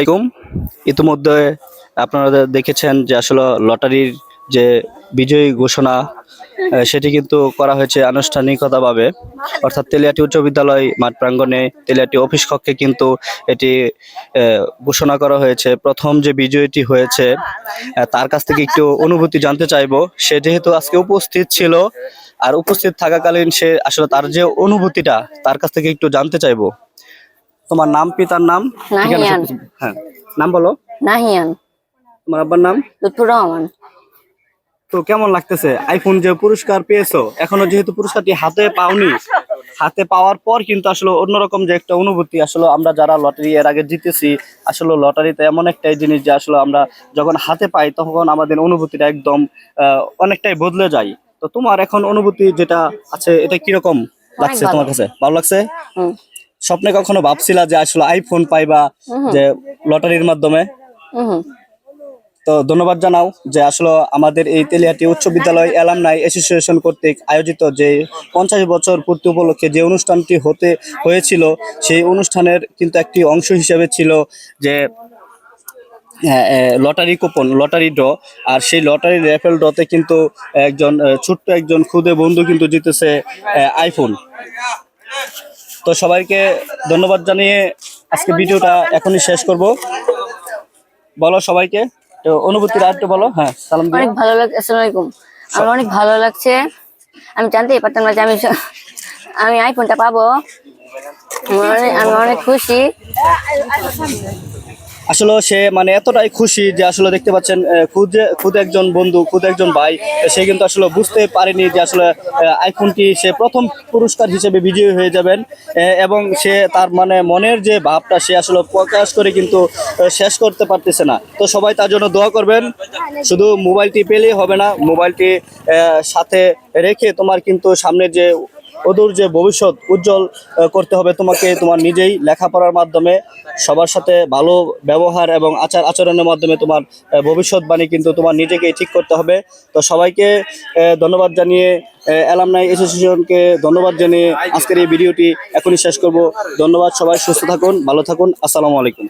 আসসালামাইকুম। ইতিমধ্যে আপনারা দেখেছেন যে আসলে লটারির যে বিজয়ী ঘোষণা সেটি কিন্তু করা হয়েছে আনুষ্ঠানিকতাভাবে, অর্থাৎ তেলিয়াটি উচ্চ বিদ্যালয় মাঠ প্রাঙ্গণে তেলিয়াটি অফিস কক্ষে কিন্তু এটি ঘোষণা করা হয়েছে। প্রথম যে বিজয়ীটি হয়েছে তার কাছ থেকে একটু অনুভূতি জানতে চাইবো। সে যেহেতু আজকে উপস্থিত ছিল, আর উপস্থিত থাকাকালীন সে আসলে তার যে অনুভূতিটা তার কাছ থেকে একটু জানতে চাইবো। তোমার নাম, পিতার নাম, ঠিকানা নাহিয়ান। সবকিছু। হ্যাঁ, নাম বলো। নাহিয়ান তোমার আব্বার নাম। লুৎফুর রহমান। তো কেমন লাগতেছে আইফোন যে পুরস্কার পেয়েছো? এখনো যেহেতু পুরস্কারটি হাতে পাওনি, হাতে পাওয়ার পর কিন্তু আসলে অন্যরকম যে একটা অনুভূতি, আসলে আমরা যারা লটারি এর আগে জিতেছি, আসলে লটারিতে এমন একটাই জিনিস যে আসলে আমরা যখন হাতে পাই তখন আমাদের অনুভূতিটা একদম অনেকটাই বদলে যায়। তো তোমার এখন অনুভূতি যেটা আছে এটা কিরকম লাগছে ভালো। তোমার কাছে? ভালো লাগছে? হুম। স্বপ্নে কখনো ভাবছিলা যে আসলে আইফোন পাইবা যে লটারির মাধ্যমে? হুম। তো ধন্যবাদ জানাও যে আসলে আমাদের এই তেলিয়াটি উচ্চ বিদ্যালয় অ্যালামনাই অ্যাসোসিয়েশন কর্তৃক আয়োজিত যে 50 বছর পূর্তি উপলক্ষে যে অনুষ্ঠানটি হয়েছিল, সেই অনুষ্ঠানের কিন্তু একটি অংশ হিসেবে ছিল যে লটারি কুপন, লটারি ড্র। আর সেই লটারি র্যাফেল ড্রতে কিন্তু ছোট্ট একজন খুদে বন্ধু কিন্তু জিতেছে আইফোন। তো সবাইকে ধন্যবাদ জানিয়ে আজকে ভিডিওটা এখনই শেষ করব। বলো সবাইকে তো অনুভূতিটা একটু বলো। হ্যাঁ, সালাম দিও। অনেক ভালো লাগছে। আসসালামু আলাইকুম। আমার অনেক ভালো লাগছে। আমি জানতেই পারতাম না যে আমি আইফোনটা পাবো। আমি অনেক খুশি। আসলে সে মানে এতটাই খুশি যে আসলে দেখতে পাচ্ছেন খুদ একজন বন্ধু, খুদ একজন ভাই, সে কিন্তু আসলে বুঝতে পারেনি যে আসলে আইফোনটি সে প্রথম পুরস্কার হিসেবে বিজয়ী হয়ে যাবেন। এবং সে তার মানে মনের যে ভাবটা সে আসলে প্রকাশ করে কিন্তু শেষ করতে পারতেছে না। তো সবাই তার জন্য দোয়া করবেন। শুধু মোবাইলটি পেলেই হবে না, মোবাইলটি সাথে রেখে তোমার কিন্তু সামনের যে অদূর যে ভবিষ্যৎ উজ্জ্বল করতে হবে তোমাকে, তোমার নিজেই লেখাপড়ার মাধ্যমে, সবার সাথে ভালো ব্যবহার এবং আচরণের মাধ্যমে তোমার ভবিষ্যৎবাণী কিন্তু তোমার নিজেকেই ঠিক করতে হবে। তো সবাইকে ধন্যবাদ জানিয়ে, অ্যালামনাই অ্যাসোসিয়েশনকে ধন্যবাদ জানিয়ে আজকের এই ভিডিওটি এখনই শেষ করব। ধন্যবাদ, সবাই সুস্থ থাকুন, ভালো থাকুন। আসসালামু আলাইকুম।